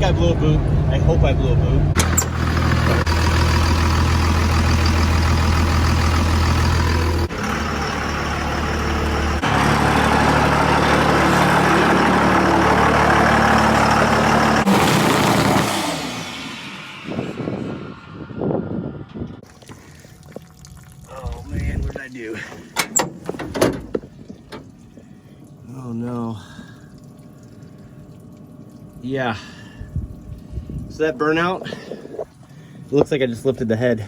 I blew a boot. I hope I blew a boot. Oh man, what did I do? Oh no. Yeah. So that burnout, it looks like I just lifted the head.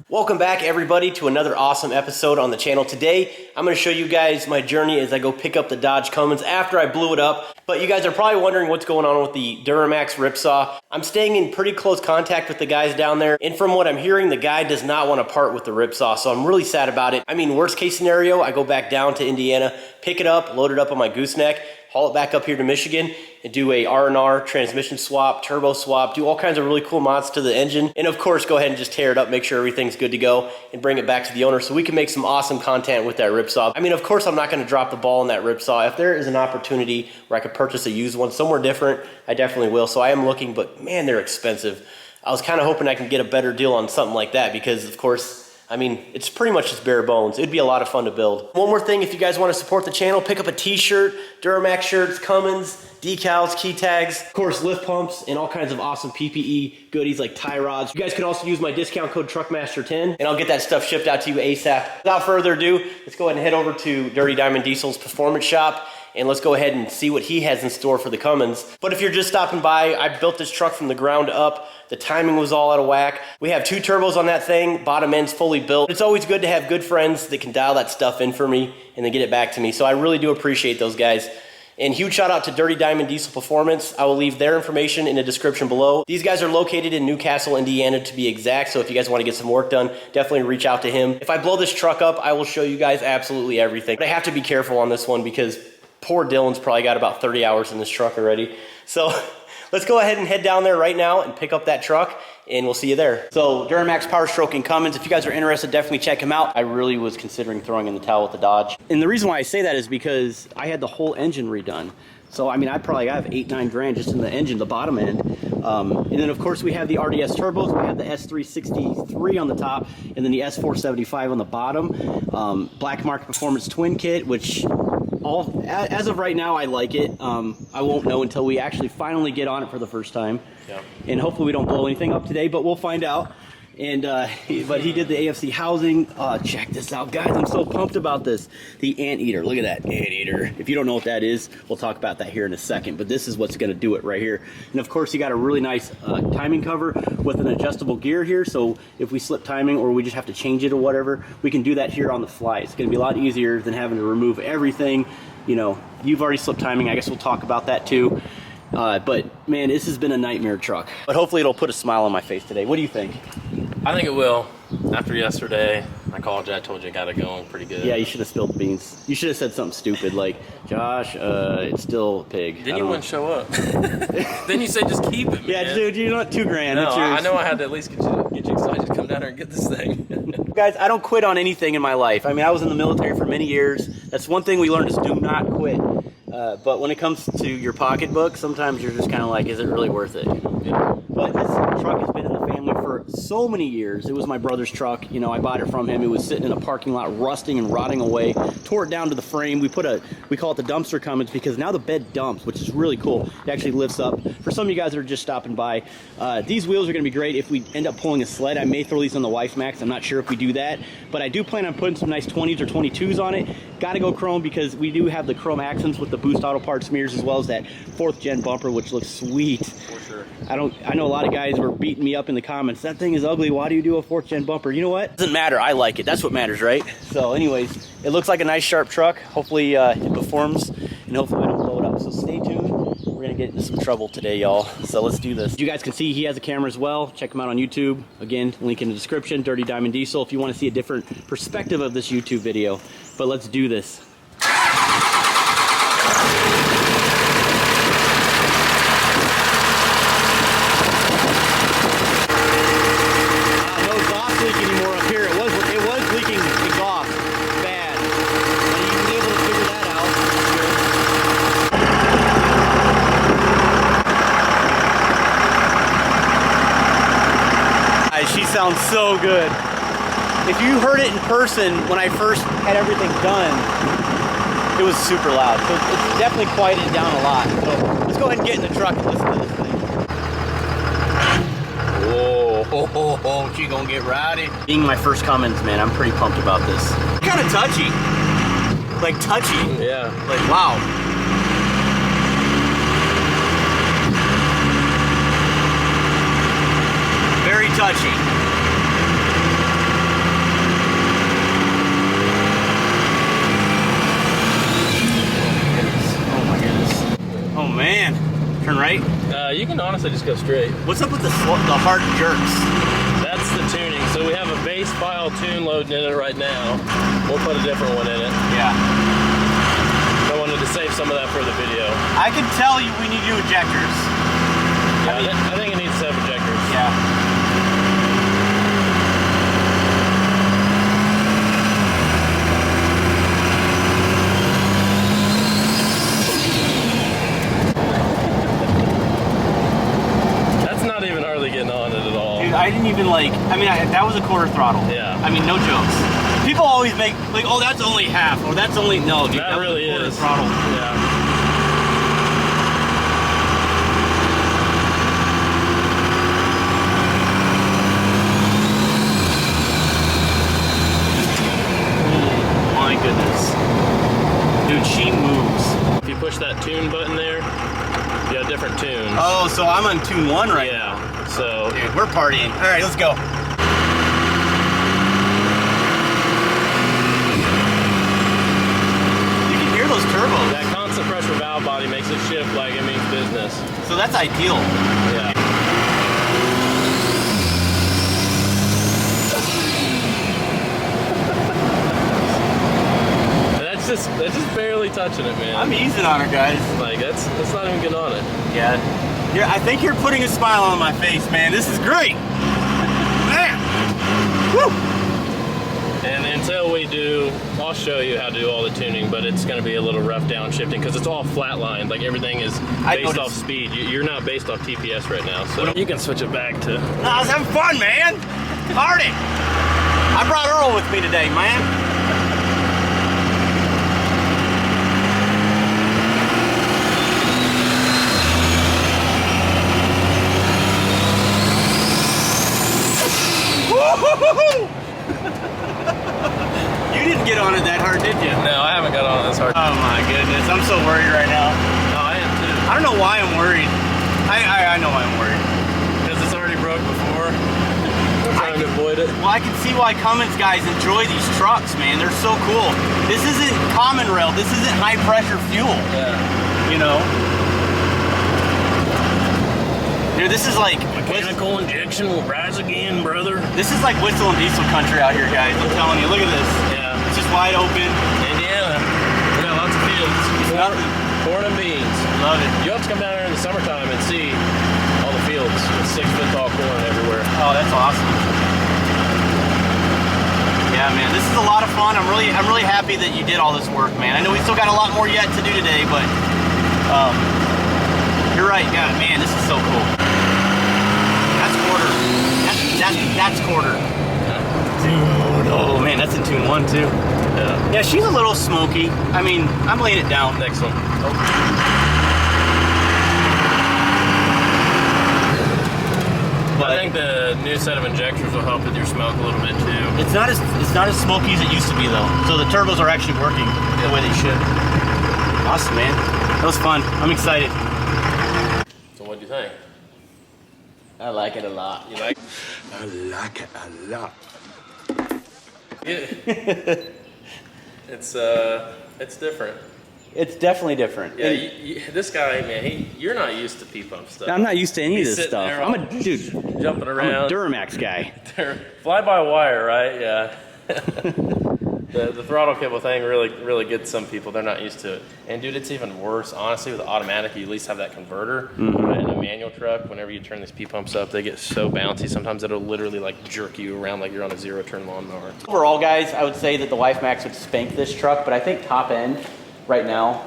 Welcome back everybody to another awesome episode on the channel. Today, I'm gonna show you guys my journey as I go pick up the Dodge Cummins after I blew it up. But you guys are probably wondering what's going on with the Duramax ripsaw. I'm staying in pretty close contact with the guys down there, and from what I'm hearing, the guy does not want to part with the ripsaw, so I'm really sad about it. I mean, worst case scenario, I go back down to Indiana, pick it up, load it up on my gooseneck, haul it back up here to Michigan, and do a R&R transmission swap, turbo swap, do all kinds of really cool mods to the engine, and of course go ahead and just tear it up, make sure everything's good to go, and bring it back to the owner so we can make some awesome content with that ripsaw. I mean, of course I'm not going to drop the ball on that ripsaw. If there is an opportunity where I could purchase a used one somewhere different, I definitely will. So I am looking, but man, they're expensive. I was kind of hoping I can get a better deal on something like that because, of course, I mean, it's pretty much just bare bones. It'd be a lot of fun to build. One more thing, if you guys want to support the channel, pick up a t-shirt, Duramax shirts, Cummins, decals, key tags, of course, lift pumps, and all kinds of awesome PPE goodies like tie rods. You guys can also use my discount code TruckMaster10, and I'll get that stuff shipped out to you ASAP. Without further ado, let's go ahead and head over to Dirty Diamond Diesel's Performance Shop, and let's go ahead and see what he has in store for the Cummins. But if you're just stopping by, I built this truck from the ground up. The timing was all out of whack. We have 2 turbos on that thing, bottom end's fully built. It's always good to have good friends that can dial that stuff in for me and then get it back to me. So I really do appreciate those guys. And huge shout out to Dirty Diamond Diesel Performance. I will leave their information in the description below. These guys are located in Newcastle, Indiana to be exact. So if you guys want to get some work done, definitely reach out to him. If I blow this truck up, I will show you guys absolutely everything. But I have to be careful on this one because poor Dylan's probably got about 30 hours in this truck already. So let's go ahead and head down there right now and pick up that truck, and we'll see you there. So Duramax, Powerstroke, and Cummins, if you guys are interested, definitely check him out. I really was considering throwing in the towel with the Dodge. And the reason why I say that is because I had the whole engine redone. So, I mean, I probably have 8-9 grand just in the engine, the bottom end. And then, of course, we have the RDS turbos. We have the S363 on the top, and then the S475 on the bottom. Black Market Performance Twin Kit, which as of right now, I like it. I won't know until we actually finally get on it for the first time. Yeah. And hopefully we don't blow anything up today, but we'll find out. And but he did the AFC housing. Check this out, guys. I'm so pumped about this. The Anteater. Look at that Anteater. If you don't know what that is, we'll talk about that here in a second. But this is what's going to do it right here. And of course, you got a really nice timing cover with an adjustable gear here. So if we slip timing or we just have to change it or whatever, we can do that here on the fly. It's going to be a lot easier than having to remove everything. You know, you've already slipped timing. I guess we'll talk about that too. But man, this has been a nightmare truck. But hopefully it'll put a smile on my face today. What do you think? I think it will. After yesterday, I called you, I told you I got it going pretty good. Yeah, you should have spilled beans. You should have said something stupid like, Josh, it's still pig. Then you wouldn't show up. Then you say just keep it, man. Yeah, dude, you want $2 grand. No, I know I had to at least get you excited to come down here and get this thing. Guys, I don't quit on anything in my life. I mean, I was in the military for many years. That's one thing we learned is do not quit. But when it comes to your pocketbook, sometimes you're just kind of like, is it really worth it? Yeah. But this truck has been in the family for so many years. It was my brother's truck. You know, I bought it from him. It was sitting in a parking lot, rusting and rotting away. Tore it down to the frame. We call it the dumpster Cummins because now the bed dumps, which is really cool. It actually lifts up. For some of you guys that are just stopping by, these wheels are going to be great if we end up pulling a sled. I may throw these on the Wife Max. I'm not sure if we do that, but I do plan on putting some nice 20s or 22s on it. Got to go chrome because we do have the chrome accents with the Boost Auto Parts mirrors as well as that 4th gen bumper, which looks sweet. For sure. I know a lot of guys were beating me up in the comments. That thing is ugly. Why do you do a 4th gen bumper? You know what? Doesn't matter. I like it. That's what matters, right? So anyways, it looks like a nice sharp truck. Hopefully it performs and hopefully we don't blow it up. So stay tuned. We're going to get into some trouble today, y'all. So let's do this. You guys can see he has a camera as well. Check him out on YouTube. Again, link in the description, Dirty Diamond Diesel, if you want to see a different perspective of this YouTube video. But let's do this. sounds so good. If you heard it in person when I first had everything done, it was super loud. So it's definitely quieted down a lot. So let's go ahead and get in the truck and listen to this thing. Whoa, she gonna get rowdy. Being my first Cummins, man, I'm pretty pumped about this. Kind of touchy. Like touchy. Yeah. Like, wow. Very touchy. Oh my goodness. Oh man. Turn right? You can honestly just go straight. What's up with the hard jerks? That's the tuning. So we have a base file tune loading in it right now. We'll put a different one in it. Yeah. I wanted to save some of that for the video. I can tell you we need new injectors. Yeah, I think it needs 7 injectors. Yeah. I didn't even like, I mean, that was a quarter throttle. Yeah. I mean, no jokes. People always make, like, oh, that's only half, or that's only, no, dude, that really was a quarter is. throttle. Yeah. Oh, my goodness. Dude, she moves. If you push that tune button there, you have different tunes. Oh, so I'm on tune 1 right now. So, dude, we're partying. All right, let's go. You can hear those turbos. That constant pressure valve body makes it shift like it means business. So that's ideal. Yeah. That's just barely touching it, man. I'm easing on her, guys. Like, that's not even getting on it. Yeah. I think you're putting a smile on my face, man. This is great. Man. Woo. And until we do, I'll show you how to do all the tuning, but it's going to be a little rough downshiftting because it's all flatlined. Like, everything is based off speed. You're not based off TPS right now, so you can switch it back to... No, I was having fun, man. Party. I brought Earl with me today, man. You didn't get on it that hard, did you? No, I haven't got on it this hard. Oh my goodness, I'm so worried right now. No, I am too. I don't know why I'm worried. I know I'm worried. Because it's already broke before. We're trying to avoid it. Well, I can see why Cummins guys enjoy these trucks, man. They're so cool. This isn't common rail. This isn't high pressure fuel. Yeah. You know? Dude, this is like... Mechanical injection will rise again, brother. This is like whistle and diesel country out here, guys. I'm telling you. Look at this. Yeah. It's just wide open. Indiana. We got lots of fields. Corn and beans. Love it. You have to come down here in the summertime and see all the fields with 6-foot tall corn everywhere. Oh, that's awesome. Yeah, man, this is a lot of fun. I'm really happy that you did all this work, man. I know we still got a lot more yet to do today, but you're right. Yeah, man, this is so cool. That's quarter. That's quarter. Dude, oh man, that's in tune 1 too. Yeah. Yeah, she's a little smoky. I mean, I'm laying it down. Next one. But I think the new set of injectors will help with your smoke a little bit too. It's not as smoky as it used to be though. So the turbos are actually working the way they should. Awesome, man. That was fun. I'm excited. So what do you think? I like it a lot. You like? I like it a lot. Yeah. It's different. It's definitely different. Yeah, this guy, man, you're not used to P-pump stuff. I'm not used to any of He's this sitting stuff. there I'm a dude. Jumping around. I'm a Duramax guy. Fly by wire, right? Yeah. The throttle cable thing really gets some people. They're not used to it. And dude, it's even worse. Honestly, with the automatic, you at least have that converter. But in a manual truck, whenever you turn these P-pumps up, they get so bouncy. Sometimes it'll literally like jerk you around like you're on a 0-turn lawnmower. Overall, guys, I would say that the Life Max would spank this truck, but I think top end right now,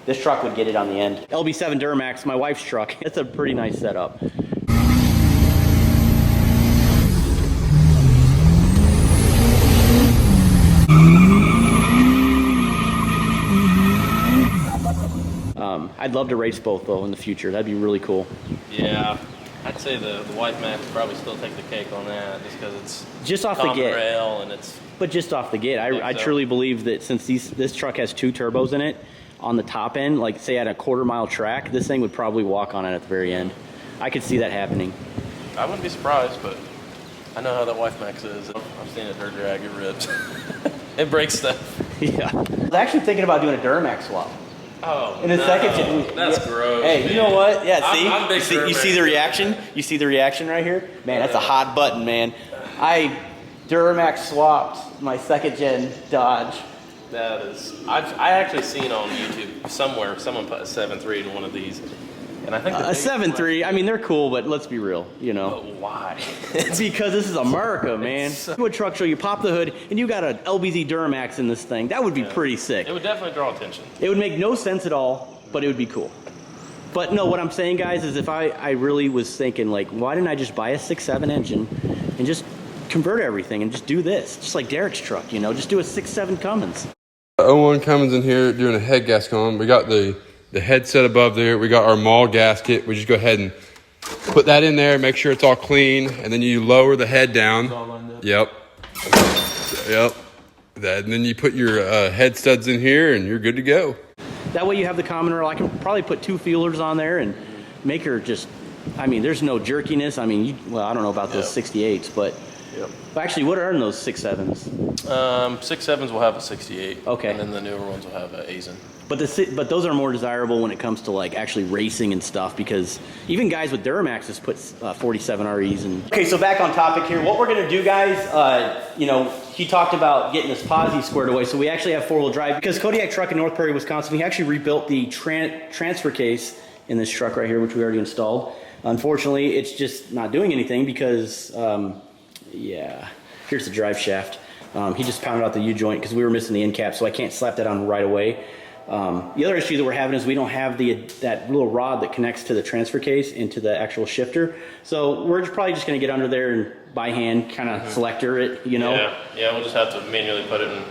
this truck would get it on the end. LB7 Duramax, my wife's truck. It's a pretty nice setup. I'd love to race both though in the future. That'd be really cool. Yeah, I'd say the White Max probably still take the cake on that, just because it's just off common the get. rail and it's. But just off the gate, I truly believe that since this truck has 2 turbos in it, on the top end, like say at a quarter-mile track, this thing would probably walk on it at the very end. I could see that happening. I wouldn't be surprised, but I know how that Wife Max is. I've seen it dirt drag, it rips. It breaks stuff. Yeah. I was actually thinking about doing a Duramax swap. Oh, in a second. That's gross. Hey, man. You know what? Yeah, see? I'm big you see the reaction? You see the reaction right here? Man, that's a hot button, man. I Duramax swapped my 2nd gen Dodge. That is, I actually seen on YouTube somewhere someone put a 7.3 in one of these, and I think a 7.3. I mean, they're cool, but let's be real, you know. But why? It's because this is America, man. Do a truck show, you pop the hood, and you got an LBZ Duramax in this thing. That would be pretty sick. It would definitely draw attention. It would make no sense at all, but it would be cool. But no, what I'm saying, guys, is if I really was thinking, like, why didn't I just buy a 6.7 engine and just convert everything and just do this? Just like Derek's truck, you know, just do a 6.7 Cummins. 01 Cummins in here doing a head gasket on. We got the headset above there. We got our maul gasket. We just go ahead and put that in there, make sure it's all clean, and then you lower the head down. Yep. And then you put your head studs in here and you're good to go. That way you have the common rail. I can probably put 2 feelers on there and make her just, I mean, there's no jerkiness. I mean, well, I don't know about those 68s, but actually, what are in those 6.7s? 6.7s will have a 68. Okay. And then the newer ones will have a Aisin. But those are more desirable when it comes to like actually racing and stuff, because even guys with Duramaxes put 47 REs and. Okay, so back on topic here. What we're gonna do, guys, you know, he talked about getting this posi squared away, so we actually have 4-wheel drive because Kodiak truck in North Prairie, Wisconsin. He actually rebuilt the transfer case in this truck right here, which we already installed. Unfortunately, it's just not doing anything because, yeah, here's the drive shaft. He just pounded out the U-joint because we were missing the end cap, so I can't slap that on right away. The other issue that we're having is we don't have that little rod that connects to the transfer case into the actual shifter. So we're probably just going to get under there and by hand kind of selector it, you know? Yeah, we'll just have to manually put it in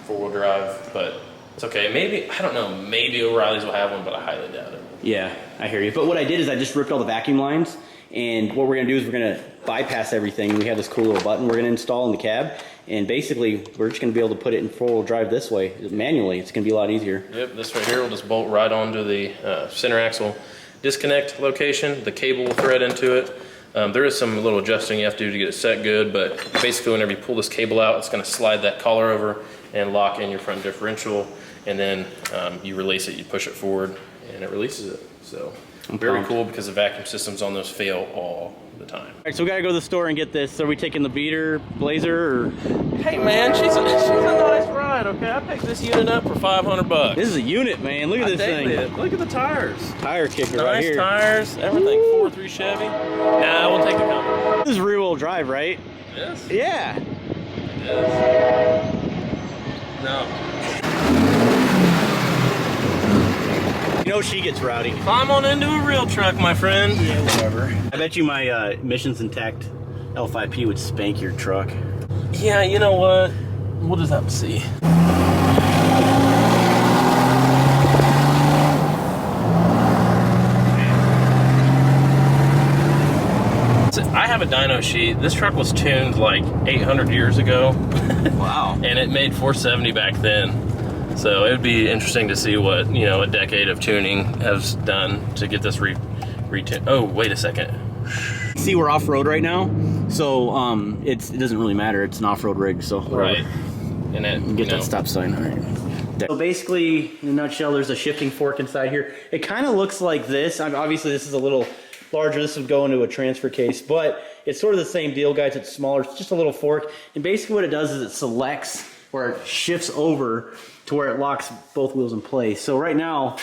4-wheel drive, but it's okay. Maybe, I don't know, maybe O'Reilly's will have one, but I highly doubt it. Yeah, I hear you. But what I did is I just ripped all the vacuum lines, and what we're going to do is we're going to bypass everything. We have this cool little button we're going to install in the cab, and basically we're just going to be able to put it in 4-wheel drive this way manually. It's going to be a lot easier. Yep, this right here will just bolt right onto the center axle disconnect location. The cable will thread into it. There is some little adjusting you have to do to get it set good, but basically whenever you pull this cable out, it's going to slide that collar over and lock in your front differential, and then you release it, you push it forward, and it releases it. So very cool because the vacuum systems on those fail all the time. All right, so we got to go to the store and get this. Are we taking the beater, Blazer, or? Hey man, she's a nice ride, okay? I picked this unit up for $500. This is a unit, man. Look at this thing. Look at the tires. Tire kicker right here. Nice tires, everything. 4.3 Chevy. Nah, we'll take the Cummins. This is rear-wheel drive, right? Yes. Yeah. It is. No. You know she gets rowdy. Climb on into a real truck, my friend. Yeah, whatever. I bet you my Missions Intact L5P would spank your truck. Yeah, you know what? We'll just have to see. I have a dyno sheet. This truck was tuned like 800 years ago. Wow. And it made 470 back then. So it would be interesting to see what, you know, a decade of tuning has done to get this retuned. Oh, wait a second. See, we're off-road right now, so it doesn't really matter. It's an off-road rig, so whatever. Right. And it, get that stop sign. All right. So basically, in a nutshell, there's a shifting fork inside here. It kind of looks like this. Obviously, this is a little larger. This would go into a transfer case, but it's sort of the same deal, guys. It's smaller. It's just a little fork, and basically what it does is it selects, or it shifts over to where it locks both wheels in place. So right now,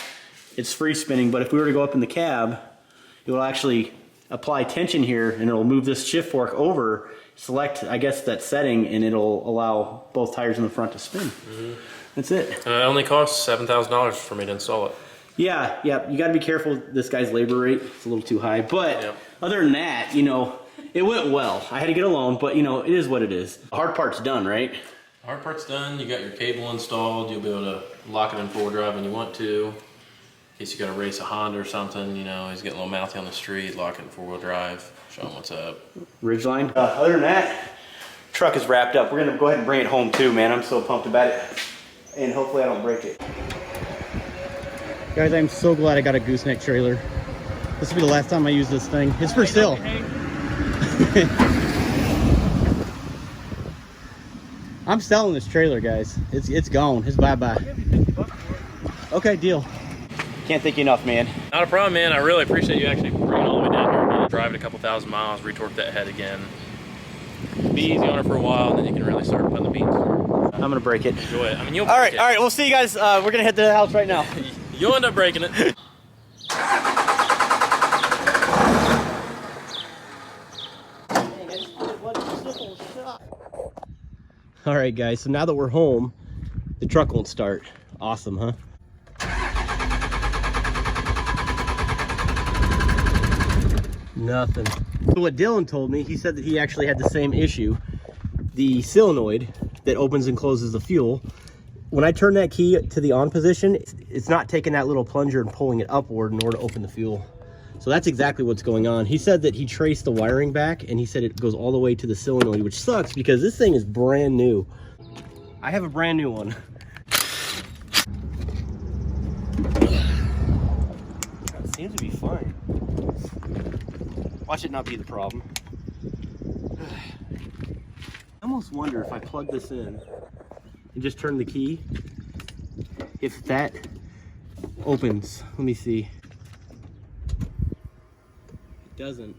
it's free spinning, but if we were to go up in the cab, it will actually apply tension here, and it'll move this shift fork over, select, I guess, that setting, and it'll allow both tires in the front to spin. That's it. It only costs $7,000 for me to install it. Yeah, you got to be careful with this guy's labor rate. It's a little too high, but other than that, you know, it went well. I had to get a loan, but you know, it is what it is. The hard part's done, right? Hard part's done. You got your cable installed. You'll be able to lock it in 4-wheel drive when you want to. In case you got to race a Honda or something, you know, he's getting a little mouthy on the street, lock it in 4-wheel drive, show him what's up. Ridgeline. Other than that, truck is wrapped up. We're gonna go ahead and bring it home too, man. I'm so pumped about it. And hopefully I don't break it. Guys, I'm so glad I got a gooseneck trailer. This will be the last time I use this thing. It's for sale. I'm selling this trailer, guys. It's gone. It's bye-bye. Okay, deal. Can't thank you enough, man. Not a problem, man. I really appreciate you actually bringing it all the way down here again. Drive it a couple thousand miles, retorque that head again. Be easy on it for a while, and then you can really start putting the beans. I'm gonna break it. Enjoy it. I mean, you'll all break it. All right, we'll see you guys. We're gonna head to the house right now. You'll end up breaking it. All right, guys, so now that we're home, the truck won't start. Awesome, huh? Nothing. So what Dylan told me, he said that he actually had the same issue. The solenoid that opens and closes the fuel, when I turn that key to the on position, it's not taking that little plunger and pulling it upward in order to open the fuel. So that's exactly what's going on. He said that he traced the wiring back, and he said it goes all the way to the solenoid, which sucks because this thing is brand new. I have a brand new one. It seems to be fine. Watch it not be the problem. I almost wonder if I plug this in and just turn the key, if that opens. Let me see. It doesn't.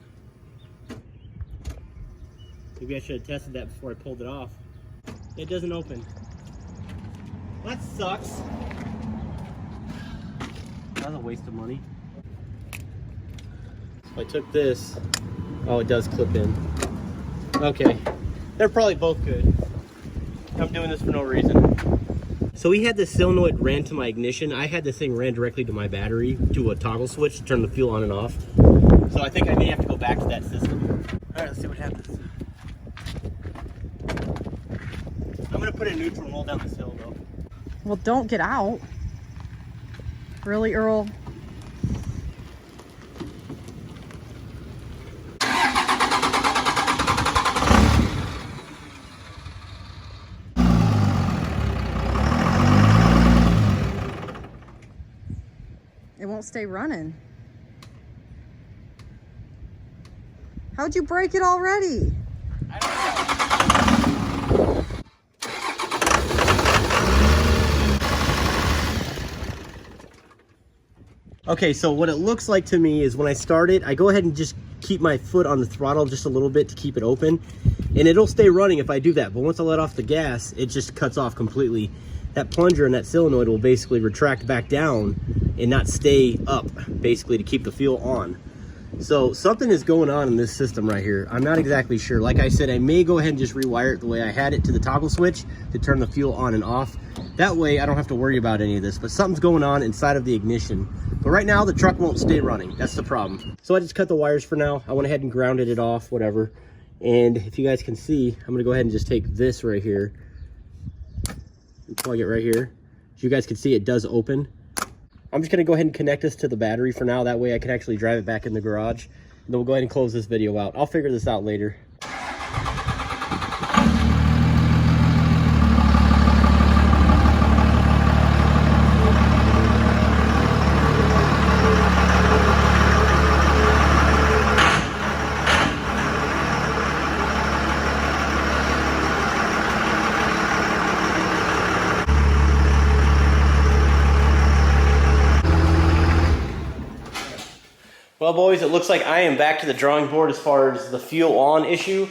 Maybe I should have tested that before I pulled it off. It doesn't open. That sucks. That was a waste of money. If I took this, oh, it does clip in. Okay, they're probably both good. I'm doing this for no reason. So we had the solenoid ran to my ignition. I had this thing ran directly to my battery to a toggle switch to turn the fuel on and off. So I think I may have to go back to that system. All right, let's see what happens. I'm gonna put it in neutral and roll down this hill though. Well, don't get out. Really, Earl? It won't stay running. How'd you break it already? I don't know. Okay, so what it looks like to me is when I start it, I go ahead and just keep my foot on the throttle just a little bit to keep it open, and it'll stay running if I do that. But once I let off the gas, it just cuts off completely. That plunger and that solenoid will basically retract back down and not stay up, basically, to keep the fuel on. So something is going on in this system right here. I'm not exactly sure. Like I said, I may go ahead and just rewire it the way I had it to the toggle switch to turn the fuel on and off. That way I don't have to worry about any of this, but something's going on inside of the ignition. But right now the truck won't stay running. That's the problem. So I just cut the wires for now. I went ahead and grounded it off, whatever. And if you guys can see, I'm gonna go ahead and just take this right here and plug it right here. As you guys can see, it does open. I'm just gonna go ahead and connect this to the battery for now. That way I can actually drive it back in the garage. And then we'll go ahead and close this video out. I'll figure this out later. Well, boys, it looks like I am back to the drawing board as far as the fuel on issue,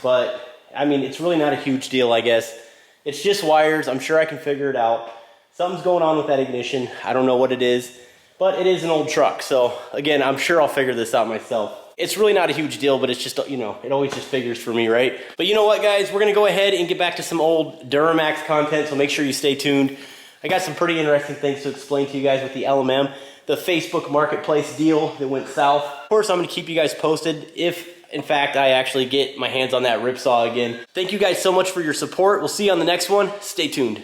but I mean, it's really not a huge deal, I guess. It's just wires. I'm sure I can figure it out. Something's going on with that ignition. I don't know what it is, but it is an old truck. So again, I'm sure I'll figure this out myself. It's really not a huge deal, but it's just, you know, it always just figures for me, right? But you know what, guys? We're gonna go ahead and get back to some old Duramax content, so make sure you stay tuned. I got some pretty interesting things to explain to you guys with the LMM. The Facebook Marketplace deal that went south. Of course, I'm gonna keep you guys posted. If in fact, I actually get my hands on that ripsaw again. Thank you guys so much for your support. We'll see you on the next one. Stay tuned.